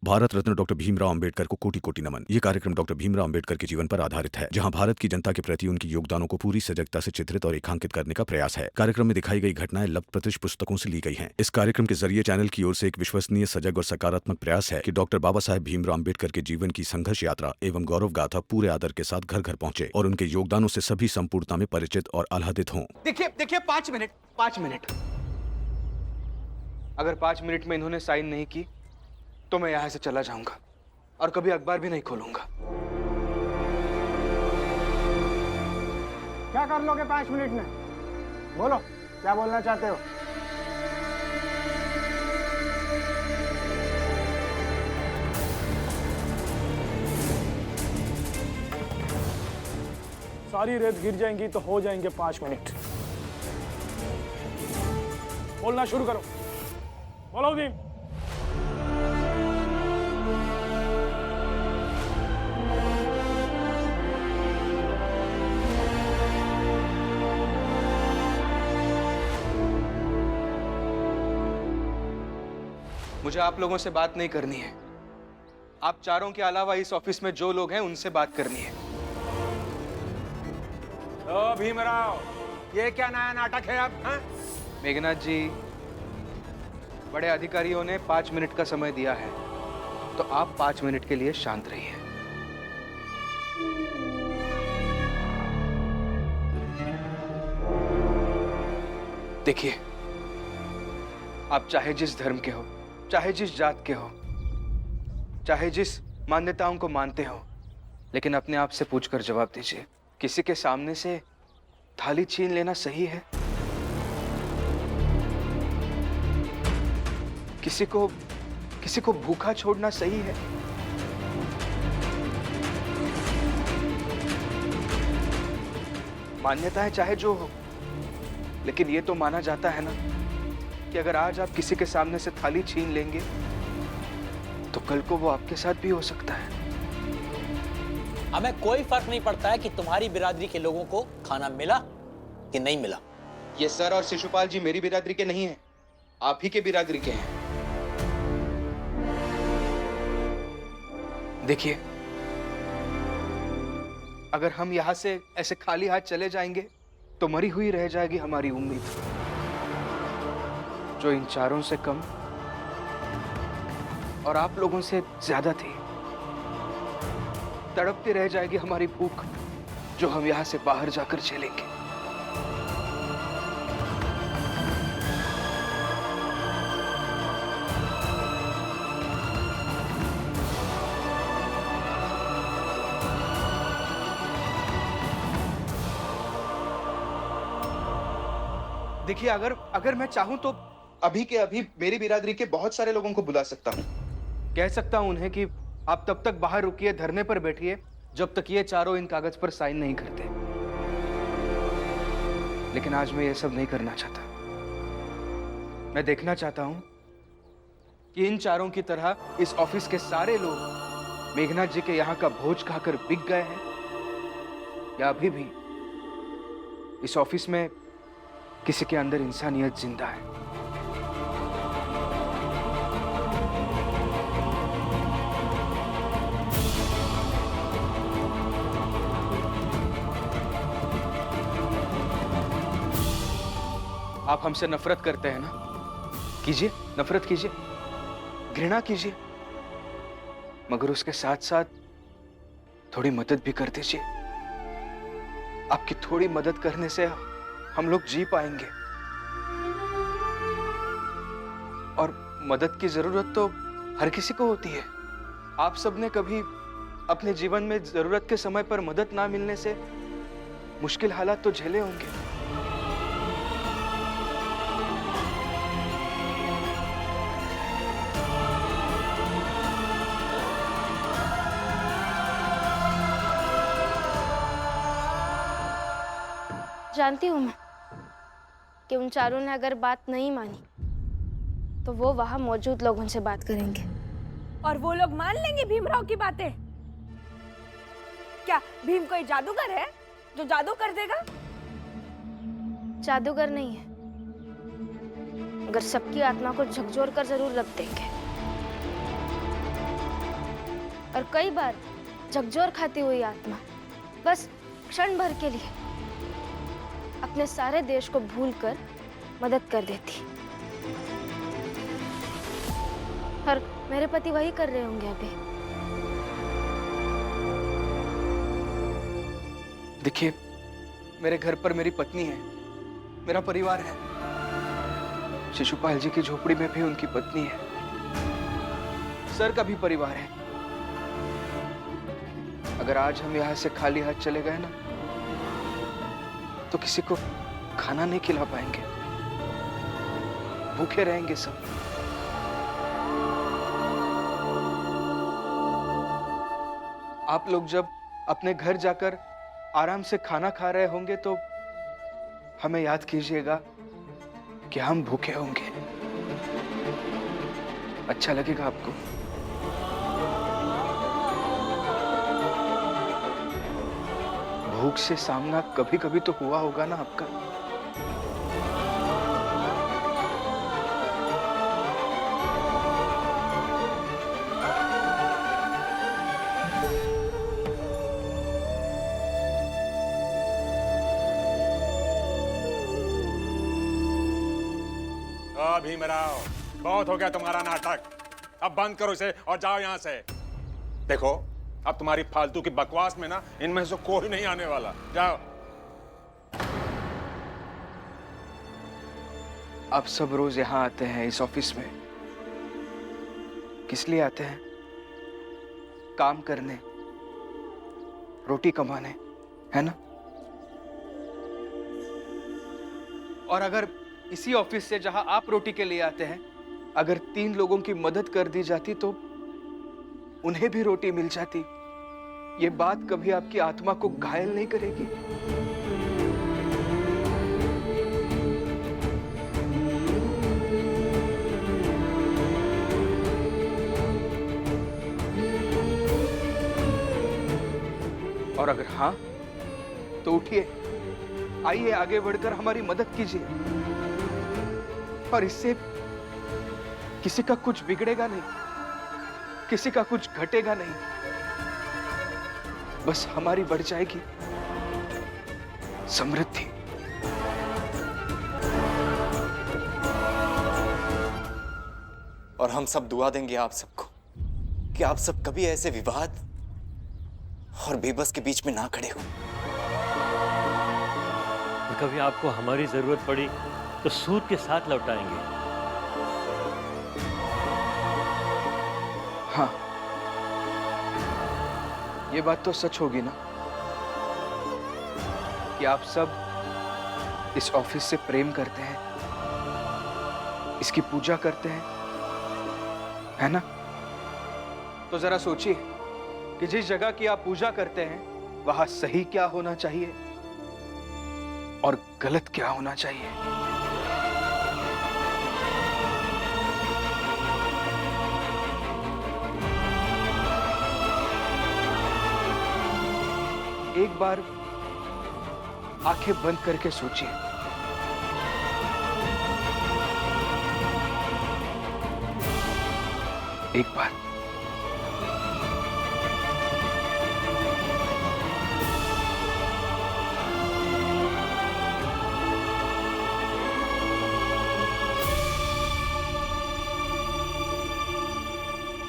Bharat Ratna doctor Bhimrao Ambedkar को कोटि कोटि नमन। ये कार्यक्रम डॉक्टर भीमराव अंबेडकर के जीवन पर आधारित है, जहां भारत की जनता के प्रति उनके योगदानों को पूरी सजगता से चित्रित और रेखांकित करने का प्रयास है। कार्यक्रम में दिखाई गई घटनाएं लब्ध प्रतिष्ठ पुस्तकों से ली गई हैं। इस कार्यक्रम के जरिए चैनल की ओर से एक विश्वसनीय, सजग और सकारात्मक प्रयास है कि डॉक्टर बाबा साहेब भीमराव अंबेडकर के जीवन की संघर्ष यात्रा एवं गौरव गाथा पूरे आदर के साथ घर घर पहुंचे और उनके योगदानों से सभी संपूर्णता में परिचित और आह्लादित हों। देखिए 5 मिनट। अगर 5 मिनट में इन्होंने साइन नहीं की तो मैं यहां से चला जाऊंगा और कभी अखबार भी नहीं खोलूंगा। क्या कर लोगे 5 मिनट में? बोलो, क्या बोलना चाहते हो? सारी रेत गिर जाएंगी तो हो जाएंगे 5 मिनट। बोलना शुरू करो। बोलो भीम। मुझे आप लोगों से बात नहीं करनी है। आप चारों के अलावा इस ऑफिस में जो लोग हैं उनसे बात करनी है। ओ भीमराव, ये क्या नया नाटक है अब? हाँ? मेघनाथ जी, बड़े अधिकारियों ने 5 मिनट का समय दिया है, तो आप 5 मिनट के लिए शांत रहिए। देखिए, आप चाहे जिस धर्म के हो, चाहे जिस जात के हो, चाहे जिस मान्यताओं को मानते हो, लेकिन अपने आप से पूछकर जवाब दीजिए, किसी के सामने से थाली छीन लेना सही है? किसी को भूखा छोड़ना सही है? मान्यताएं चाहे जो हो, लेकिन ये तो माना जाता है ना कि अगर आज आप किसी के सामने से थाली छीन लेंगे तो कल को वो आपके साथ भी हो सकता है। हमें कोई फर्क नहीं पड़ता है कि तुम्हारी बिरादरी के लोगों को खाना मिला कि नहीं मिला। ये सर और शिशुपाल जी मेरी बिरादरी के नहीं हैं, आप ही के बिरादरी के हैं। देखिए, अगर हम यहां से ऐसे खाली हाथ चले जाएंगे तो मरी हुई रह जाएगी हमारी उम्मीद, जो इन चारों से कम और आप लोगों से ज्यादा थी। तड़पती रह जाएगी हमारी भूख, जो हम यहां से बाहर जाकर झेलेंगे। देखिए, अगर मैं चाहूं तो अभी के अभी मेरी बिरादरी के बहुत सारे लोगों को बुला सकता हूं। कह सकता हूं उन्हें कि आप तब तक बाहर रुकिए, धरने पर बैठिए, जब तक ये चारों इन कागज पर साइन नहीं करते। लेकिन आज मैं ये सब नहीं करना चाहता। मैं देखना चाहता हूं कि इन चारों की तरह इस ऑफिस के सारे लोग मेघनाथ जी के यहां का भोज खाकर बिक गए हैं, या अभी भी इस ऑफिस में किसी के अंदर इंसानियत जिंदा है। आप हमसे नफरत करते हैं ना? कीजिए, नफरत कीजिए, घृणा कीजिए, मगर उसके साथ साथ थोड़ी मदद भी कर दीजिए। आपकी थोड़ी मदद करने से हम लोग जी पाएंगे। और मदद की जरूरत तो हर किसी को होती है। आप सबने कभी अपने जीवन में जरूरत के समय पर मदद ना मिलने से मुश्किल हालात तो झेले होंगे। जानती हूँ मैं कि उन चारों ने अगर बात नहीं मानी तो वो वहां मौजूद लोगों से बात करेंगे। और वो लोग मान लेंगे भीमराव की बातें? क्या भीम कोई जादूगर है जो जादू कर देगा? जादूगर नहीं है, मगर सबकी आत्मा को झकझोर कर जरूर रख देंगे। और कई बार झकझोर खाती हुई आत्मा बस क्षण भर के लिए अपने सारे देश को भूलकर मदद कर देती। और मेरे पति वही कर रहे होंगे अभी। देखिए, मेरे घर पर मेरी पत्नी है, मेरा परिवार है। शिशुपाल जी की झोपड़ी में भी उनकी पत्नी है, सर का भी परिवार है। अगर आज हम यहाँ से खाली हाथ चले गए ना, तो किसी को खाना नहीं खिला पाएंगे, भूखे रहेंगे सब। आप लोग जब अपने घर जाकर आराम से खाना खा रहे होंगे तो हमें याद कीजिएगा कि हम भूखे होंगे। अच्छा लगेगा आपको? भूख से सामना कभी कभी तो हुआ होगा ना आपका। भीमराव, बहुत हो गया तुम्हारा नाटक। अब बंद करो इसे और जाओ यहां से। देखो, अब तुम्हारी फालतू की बकवास में ना इनमें से कोई नहीं आने वाला। जाओ। आप सब रोज यहाँ आते हैं इस ऑफिस में, किस लिए आते हैं? काम करने, रोटी कमाने, है ना? और अगर इसी ऑफिस से जहां आप रोटी के लिए आते हैं, अगर 3 लोगों की मदद कर दी जाती तो उन्हें भी रोटी मिल जाती। ये बात कभी आपकी आत्मा को घायल नहीं करेगी? और अगर हां, तो उठिए, आइए आगे बढ़कर हमारी मदद कीजिए। और इससे किसी का कुछ बिगड़ेगा नहीं, किसी का कुछ घटेगा नहीं, बस हमारी बढ़ जाएगी समृद्धि। और हम सब दुआ देंगे आप सबको कि आप सब कभी ऐसे विवाद और बेबस के बीच में ना खड़े हो। और कभी आपको हमारी जरूरत पड़ी तो सूद के साथ लौटाएंगे। हाँ, ये बात तो सच होगी ना कि आप सब इस ऑफिस से प्रेम करते हैं, इसकी पूजा करते हैं, है ना? तो जरा सोचिए कि जिस जगह की आप पूजा करते हैं वहां सही क्या होना चाहिए और गलत क्या होना चाहिए। एक बार आंखें बंद करके सोचिए। एक बार।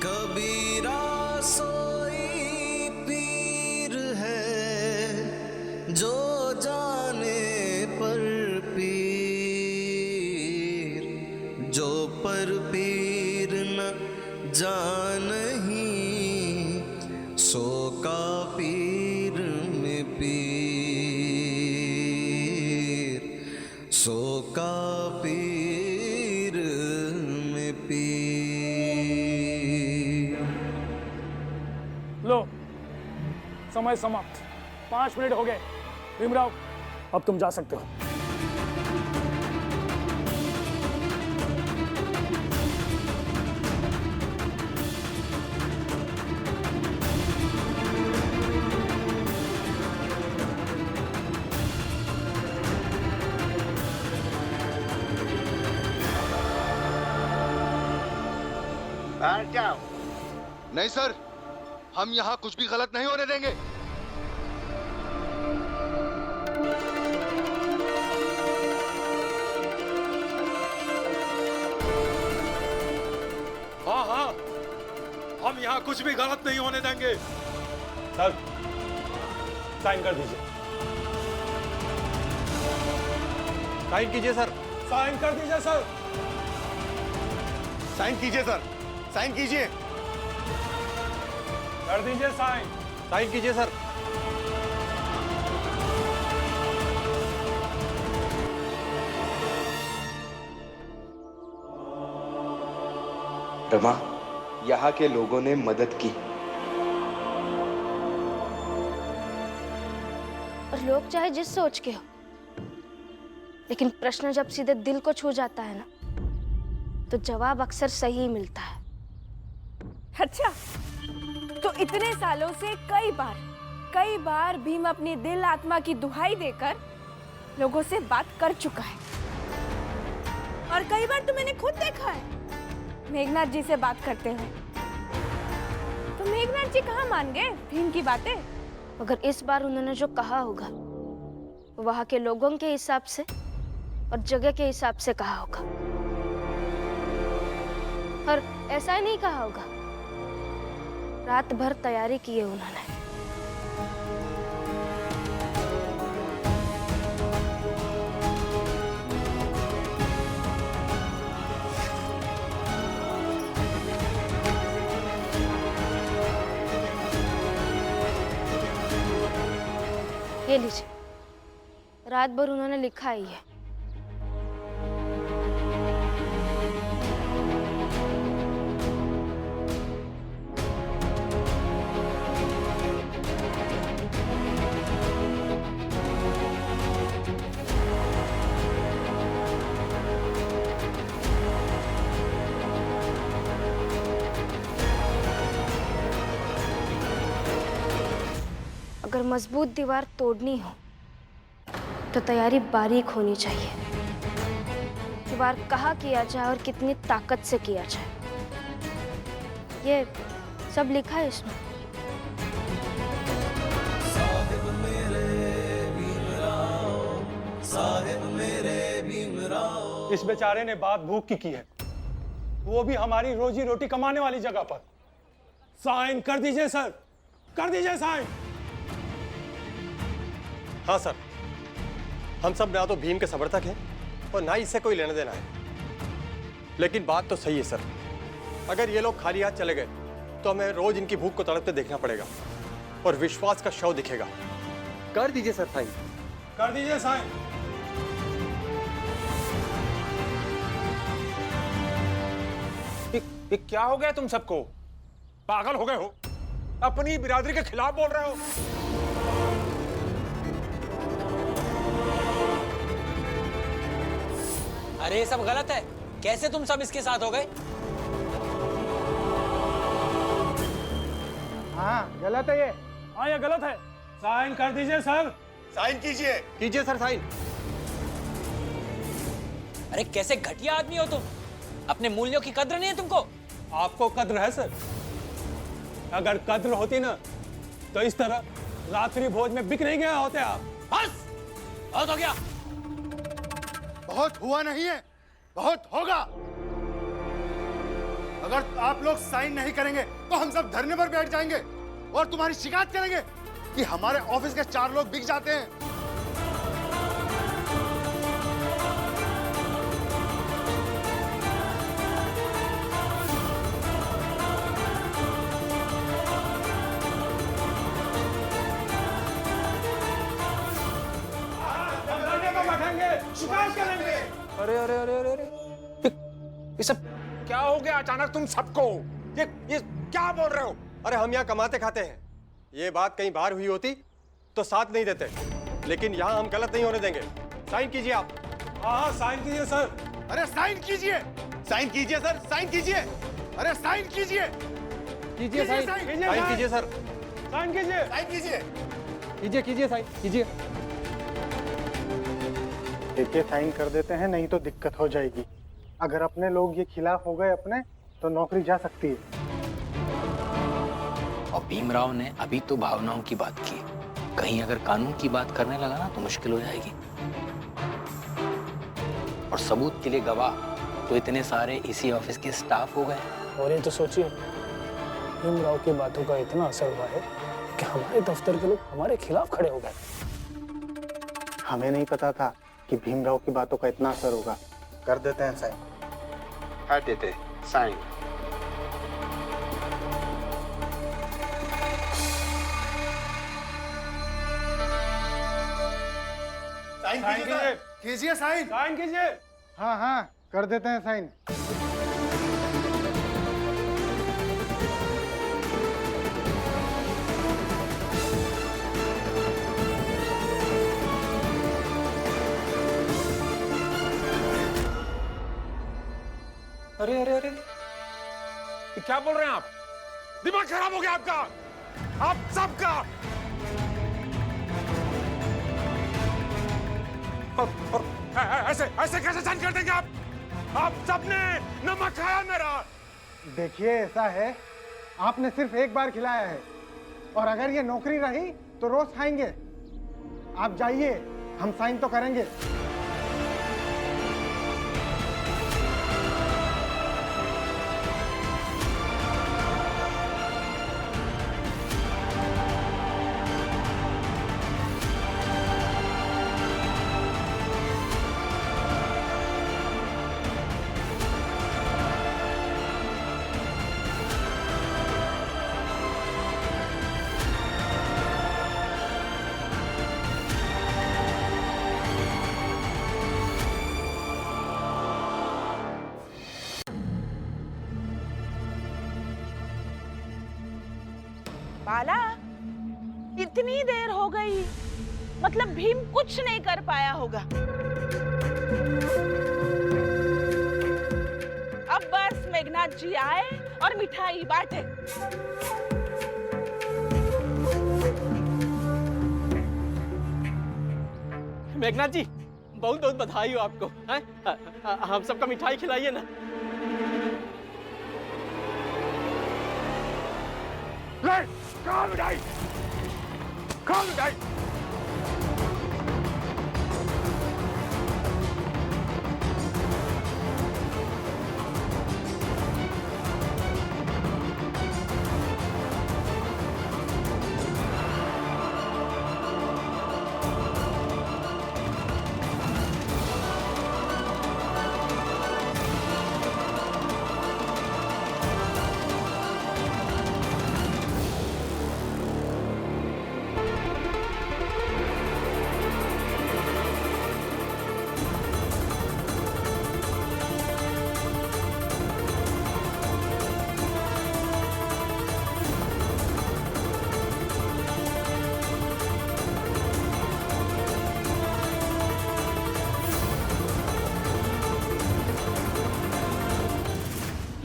कबीरा सोई पीर है जो जाने पर पीर, जो पर पीर न जानही सो का पीर में पीर, सो का पीर में पीर। लो, समय समाप्त। 5 मिनट हो गए। भीमराव, अब तुम जा सकते हो। बाहर जाओ। नहीं सर, हम यहाँ कुछ भी गलत नहीं होने देंगे। हाँ हाँ, हम यहाँ कुछ भी गलत नहीं होने देंगे। सर साइन कर दीजिए। साइन कीजिए सर। साइन कर दीजिए सर। साइन कीजिए सर। साइन कीजिए। कर दीजिए साइन। साइन कीजिए सर। रमा, यहाँ के लोगों ने मदद की और लोग चाहे जिस सोच के हो, लेकिन प्रश्न जब सीधे दिल को छू जाता है ना, तो जवाब अक्सर सही मिलता है। अच्छा, तो इतने सालों से कई बार भीम अपनी दिल आत्मा की दुहाई देकर लोगों से बात कर चुका है, और कई बार तो मैंने खुद देखा है मेघनाथ जी से बात करते हुए। तो मेघनाथ जी कहाँ मान गए भीम की बातें? मगर इस बार उन्होंने जो कहा होगा, वो वहाँ के लोगों के हिसाब से और जगह के हिसाब से कहा होगा, और ऐसा ही नहीं कहा होगा। रात भर तैयारी की है उन्होंने। ये लीजिए, रात भर उन्होंने लिखा ही है। अगर मजबूत दीवार तोड़नी हो तो तैयारी बारीक होनी चाहिए। दीवार कहाँ किया जाए और कितनी ताकत से किया जाए, ये सब लिखा है इसमें। इस बेचारे ने बात भूख की है, वो भी हमारी रोजी रोटी कमाने वाली जगह पर। साइन कर दीजिए सर, कर दीजिए साइन। हाँ सर, हम सब ना तो भीम के समर्थक हैं और ना ही इससे कोई लेना देना है, लेकिन बात तो सही है सर। अगर ये लोग खाली हाथ चले गए तो हमें रोज इनकी भूख को तड़पते देखना पड़ेगा और विश्वास का शव दिखेगा। कर दीजिए सर साइन। कर दीजिए साइन। ये क्या हो गया तुम सबको? पागल हो गए हो? अपनी बिरादरी के खिलाफ बोल रहे हो? अरे ये सब गलत है। कैसे तुम सब इसके साथ हो गए? हाँ गलत है ये। हाँ ये गलत है। साइन कर दीजिए सर। साइन कीजिए। कीजिए सर साइन। अरे कैसे घटिया आदमी हो तुम? अपने मूल्यों की कद्र नहीं है तुमको? आपको कद्र है सर? अगर कद्र होती ना तो इस तरह रात्रि भोज में बिक नहीं गए होते आप। बस बहुत हो गया। बहुत हुआ नहीं है, बहुत होगा। अगर आप लोग साइन नहीं करेंगे तो हम सब धरने पर बैठ जाएंगे और तुम्हारी शिकायत करेंगे कि हमारे ऑफिस के 4 लोग बिक जाते हैं। शिकायत करेंगे। अरे अरे अरे अरे अरे, ये सब क्या हो गया अचानक तुम सबको? ये क्या बोल रहे हो? अरे हम यहाँ कमाते खाते हैं, ये बात कहीं बाहर हुई होती तो साथ नहीं देते, लेकिन यहाँ हम गलत नहीं होने देंगे। साइन कीजिए आप। हाँ साइन कीजिए सर। अरे साइन कीजिए। साइन कीजिए सर, साइन कीजिए। अरे साइन कीजिए। कीजिए साइन। साइन कीजिए सर। साइन कीजिए। साइन कीजिए। कीजिए कीजिए साइन कीजिए। देखिए साइन कर देते हैं, नहीं तो दिक्कत हो जाएगी। अगर अपने लोग ये खिलाफ हो गए अपने, तो नौकरी जा सकती है। और भीमराव ने अभी तो भावनाओं की बात की, कहीं अगर कानून की बात करने लगा ना तो मुश्किल हो जाएगी। और सबूत के लिए गवाह तो इतने सारे इसी ऑफिस के स्टाफ हो गए। और ये तो सोचिए, भीमराव की बातों का इतना असर हुआ है कि हमारे दफ्तर के लोग हमारे खिलाफ खड़े हो गए। हमें नहीं पता था कि भीमराव की बातों का इतना असर होगा। कर देते हैं साइन। कर देते साइन। साइन कीजिए साइन। साइन कीजिए। हाँ हाँ कर देते हैं साइन। अरे अरे अरे, ये क्या बोल रहे हैं आप? दिमाग खराब हो गया आपका, आप सबका। और ऐसे ऐसे कैसे साइन कर देंगे आप सबने नमक खाया मेरा। देखिए ऐसा है, आपने सिर्फ एक बार खिलाया है और अगर ये नौकरी रही तो रोज खाएंगे। आप जाइए, हम साइन तो करेंगे। बाला, इतनी देर हो गई, मतलब भीम कुछ नहीं कर पाया होगा। अब बस मेघनाथ जी आए और मिठाई बांटे। मेघनाथ जी, बहुत बहुत बधाई हो आपको। हम सबका मिठाई खिलाइए ना। कहाँ मिठाई? कहाँ मिठाई?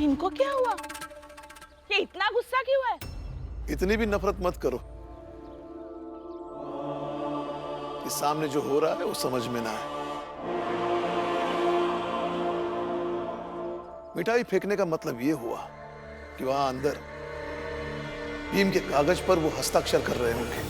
इनको क्या हुआ? ये इतना गुस्सा क्यों है? इतनी भी नफरत मत करो कि सामने जो हो रहा है वो समझ में ना आए। मिठाई फेंकने का मतलब ये हुआ कि वहां अंदर भीम के कागज पर वो हस्ताक्षर कर रहे होंगे।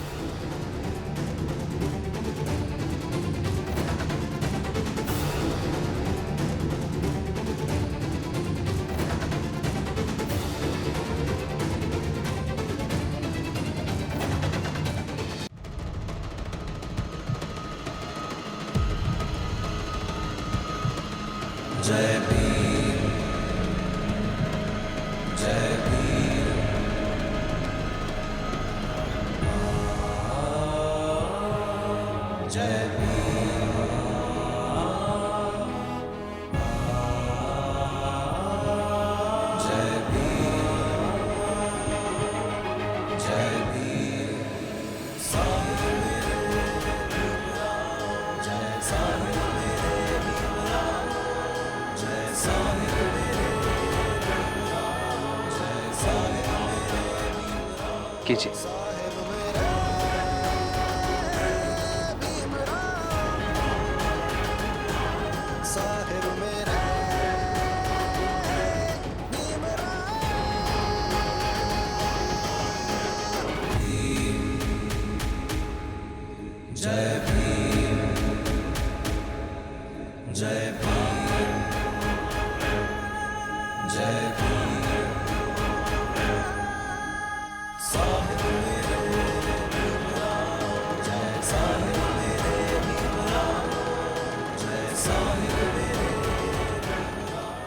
जय भीम, जय भीम, जय भीम, जय भीम, जय भीम, साहिब जय साहिब कीजिए।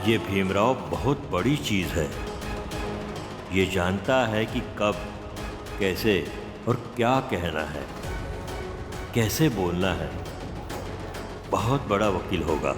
ये भीमराव बहुत बड़ी चीज है। ये जानता है कि कब, कैसे और क्या कहना है, कैसे बोलना है। बहुत बड़ा वकील होगा।